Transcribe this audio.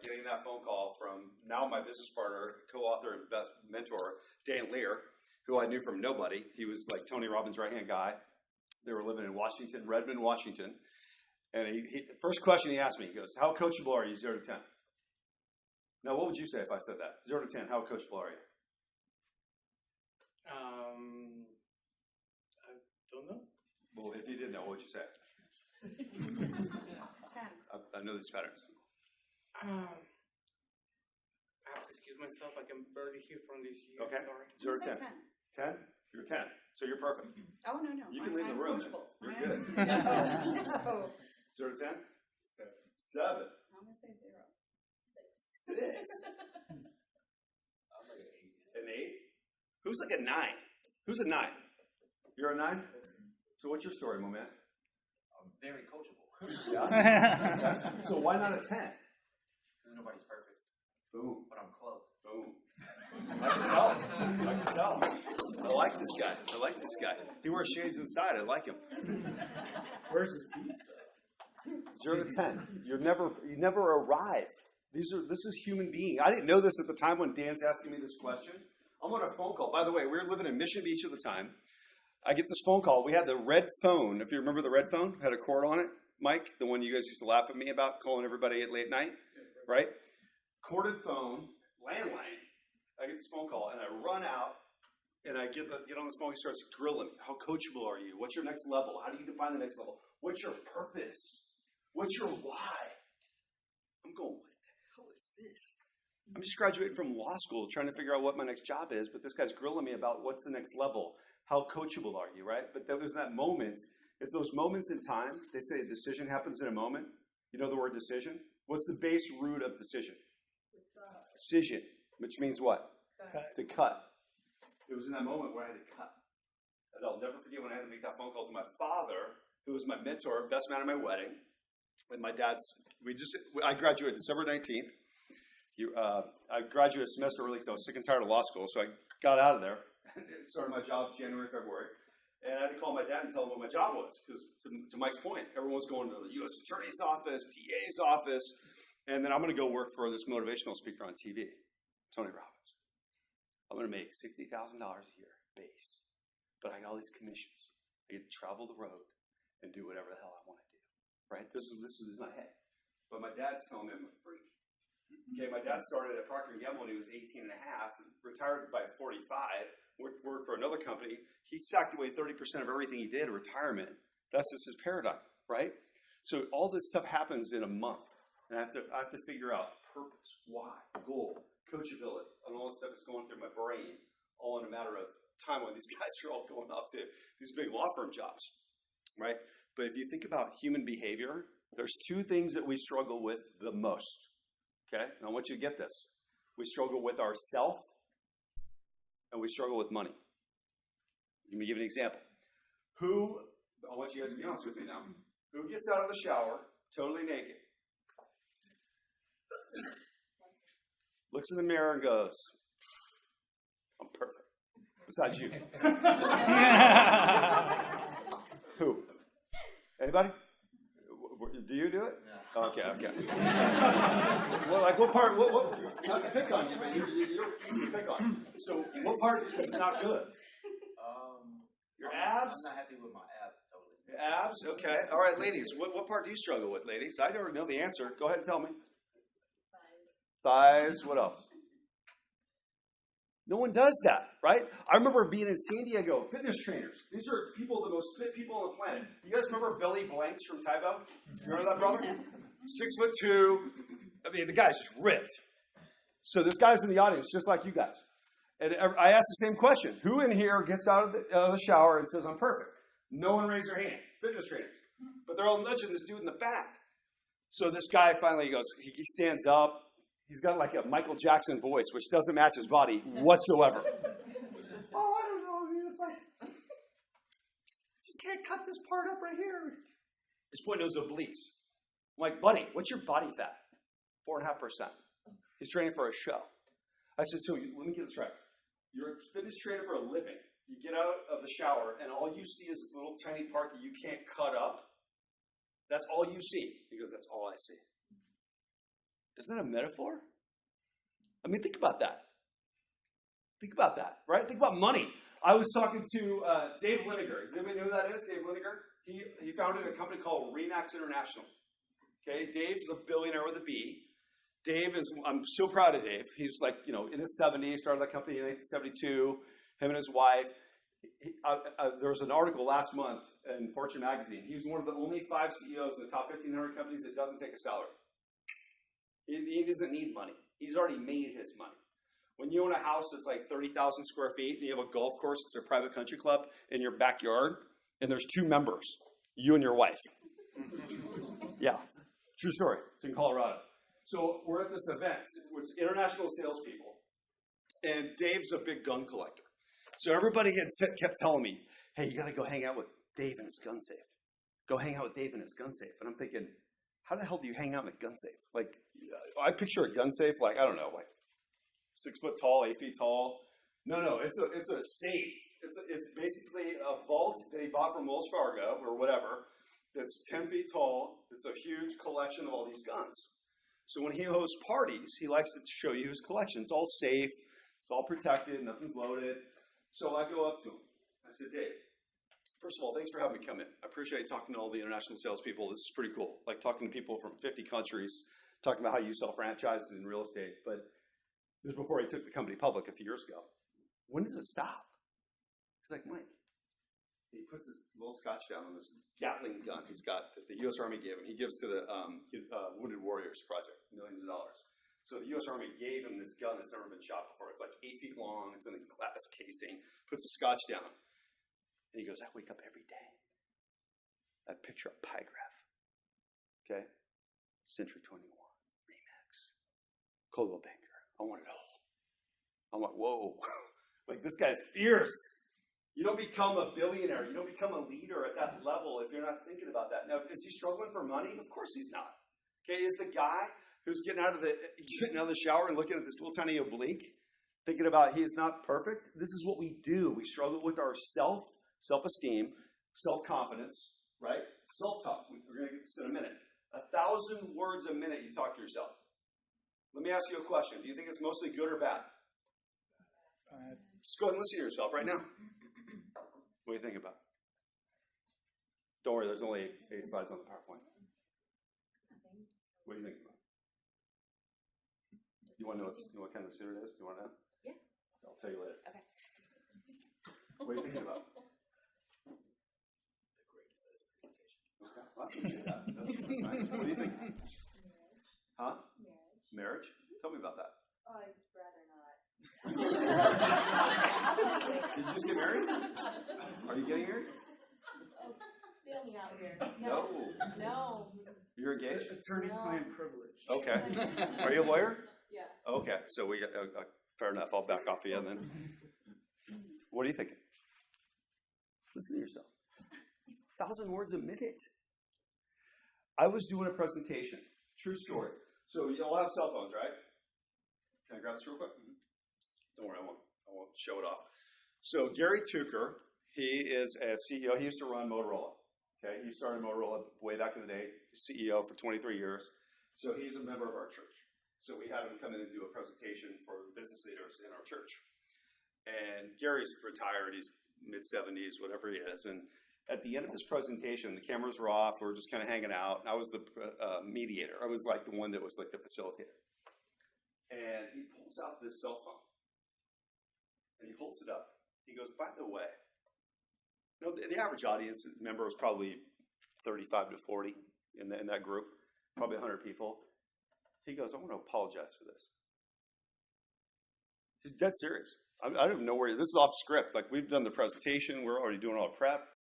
getting that phone call from now my business partner, co-author and best mentor, Dan Lear, who I knew from nobody. He was like Tony Robbins' right-hand guy. They were living in Washington, Redmond, Washington. And the first question he asked me, he goes, how coachable are you, 0 to 10? Now, what would you say if I said that? 0 to 10, how coachable are you? I don't know. Well, if you didn't know, what would you say? 10. I know these patterns. I have to excuse myself. I can barely hear from this year. Okay. Sorry. 0 to 10. 10? You're 10. So you're perfect. Oh, no. You can leave the room. You're good. No. 0 to 10? 7. 7. I'm going to say 0. 6. I'm like An an 8. 8? Who's like a 9? Who's a 9? You're a 9? So what's your story, my man? I'm very coachable. Yeah. So why not a 10? Because nobody's perfect. Boom. But I'm close. Boom. I can tell. I like this guy. He wears shades inside. I like him. Where's his feet? 0 to 10. You never arrive. This is human being. I didn't know this at the time when Dan's asking me this question. I'm on a phone call. By the way, we were living in Mission Beach at the time. I get this phone call. We had the red phone. If you remember the red phone, had a cord on it. Mike, the one you guys used to laugh at me about, calling everybody at late night, right? Corded phone, landline. I get this phone call, and I run out, and I get on this phone. He starts grilling me. How coachable are you? What's your next level? How do you define the next level? What's your purpose? What's your why? I'm going, what the hell is this? I'm just graduating from law school trying to figure out what my next job is, but this guy's grilling me about what's the next level. How coachable are you, right? But there was that moment. It's those moments in time. They say a decision happens in a moment. You know the word decision? What's the base root of decision? Decision, which means what? To cut. It was in that moment where I had to cut. And I'll never forget when I had to make that phone call to my father, who was my mentor, best man at my wedding. And my dad's, I graduated December 19th. I graduated a semester early because I was sick and tired of law school, so I got out of there. Started my job January, February. And I had to call my dad and tell him what my job was. Because to Mike's point, everyone's going to the U.S. Attorney's office, TA's office. And then I'm going to go work for this motivational speaker on TV, Tony Robbins. I'm going to make $60,000 a year base. But I got all these commissions. I get to travel the road and do whatever the hell I want to do. Right? This is my head. But my dad's telling me I'm a freak. Okay, my dad started at Procter & Gamble when he was 18 and a half, retired by 45, worked for another company. He sacked away 30% of everything he did in retirement. That's just his paradigm, right? So all this stuff happens in a month. And I have to figure out purpose, why, goal, coachability, and all this stuff that's going through my brain, all in a matter of time when these guys are all going off to these big law firm jobs, right? But if you think about human behavior, there's two things that we struggle with the most. Okay? And I want you to get this. We struggle with ourself, and we struggle with money. Let me give you an example. I want you guys to be honest with me now. Who gets out of the shower totally naked? Looks in the mirror and goes, I'm perfect. Besides you. Who? Anybody? Do you do it? No. Okay. Well, like what part? What? Not to pick on you, but you're pick on. So, what part is not good? Your abs. I'm not happy with my abs totally. Your abs. Okay. All right, ladies. What part do you struggle with, ladies? I already know the answer. Go ahead and tell me. Thighs. What else? No one does that, right? I remember being in San Diego, fitness trainers. These are the most fit people on the planet. You guys remember Billy Blanks from Tybo? You remember that brother? 6'2". I mean, the guy's just ripped. So this guy's in the audience, just like you guys. And I asked the same question. Who in here gets out of the shower and says, I'm perfect? No one raised their hand. Fitness trainers. But they're all nudging this dude in the back. So this guy finally goes, he stands up. He's got like a Michael Jackson voice, which doesn't match his body whatsoever. Oh, I don't know. I mean, it's like, just can't cut this part up right here. His point was obliques. I'm like, buddy, what's your body fat? 4.5%. He's training for a show. I said, so let me get this right. You're a fitness trainer for a living. You get out of the shower, and all you see is this little tiny part that you can't cut up. That's all you see. He goes, that's all I see. Isn't that a metaphor? I mean, think about that. Think about that, right? Think about money. I was talking to Dave Liniger. Does anybody know who that is? Dave Liniger? He founded a company called Remax International. Okay, Dave's a billionaire with a B. I'm so proud of Dave. He's like, in his 70s, started that company in 1972, him and his wife. There was an article last month in Fortune magazine. He was one of the only 5 CEOs in the top 1,500 companies that doesn't take a salary. He doesn't need money. He's already made his money. When you own a house that's like 30,000 square feet and you have a golf course, it's a private country club in your backyard, and there's 2 members, you and your wife. Yeah, true story. It's in Colorado. So we're at this event. It's international salespeople, and Dave's a big gun collector. So everybody kept telling me, hey, you got to go hang out with Dave and his gun safe. Go hang out with Dave and his gun safe. And I'm thinking, how the hell do you hang out in a gun safe? Like, I picture a gun safe like, I don't know, like 6 foot tall, 8 feet tall. No, it's a safe. It's basically a vault that he bought from Wells Fargo or whatever. That's 10 feet tall. It's a huge collection of all these guns. So when he hosts parties, he likes to show you his collection. It's all safe. It's all protected. Nothing's loaded. So I go up to him. I said, Dave, first of all, thanks for having me come in. I appreciate talking to all the international salespeople. This is pretty cool. Like talking to people from 50 countries, talking about how you sell franchises in real estate. But this was before he took the company public a few years ago. When does it stop? He's like, Mike. He puts his little scotch down on this Gatling gun he's got that the U.S. Army gave him. He gives to the Wounded Warriors Project, millions of dollars. So the U.S. Army gave him this gun that's never been shot before. It's like 8 feet long. It's in a glass casing. Puts the scotch down. And he goes, I wake up every day. I picture a pie graph. Okay? Century 21, Remax, Coldwell Banker. I want it all. I'm like, whoa. Like, this guy's fierce. You don't become a billionaire. You don't become a leader at that level if you're not thinking about that. Now, is he struggling for money? Of course he's not. Okay, is the guy who's getting out of the shower and looking at this little tiny oblique, thinking about he is not perfect? This is what we do. We struggle with our self-esteem, self-confidence, right? Self-talk. We're going to get this in a minute. 1,000 words a minute you talk to yourself. Let me ask you a question. Do you think it's mostly good or bad? Just go ahead and listen to yourself right now. What do you think about? Don't worry, there's only 8 slides on the PowerPoint. What do you think about? You want to know what kind of suit it is? Do you want to know? Yeah. I'll tell you later. Okay. What are you thinking about? The greatest presentation. Okay. Well, I appreciate that. What do you think? Huh? Marriage? Tell me about that. Oh, I'd rather not. Did you just get married? Are you getting married? Oh, feel me out here. No. No. You're engaged? Attorney-client privilege. Okay. Are you a lawyer? Yeah. Okay. So we got fair enough. I'll back off you then. What are you thinking? Listen to yourself. 1,000 words a minute. I was doing a presentation. True story. So you all have cell phones, right? Can I grab this real quick? Don't worry, I won't show it off. So Gary Tucker, he is a CEO. He used to run Motorola. Okay, he started Motorola way back in the day. CEO for 23 years. So he's a member of our church. So we had him come in and do a presentation for business leaders in our church. And Gary's retired. He's mid-70s, whatever he is. And at the end of his presentation, the cameras were off. We were just kind of hanging out. And I was the mediator. I was like the one that was like the facilitator. And he pulls out this cell phone. And he holds it up. He goes, by the way, the average audience member was probably 35 to 40 in that group, probably 100 people. He goes, I want to apologize for this. He's dead serious. I don't even know where, this is off script. Like, we've done the presentation. We're already doing all the prep.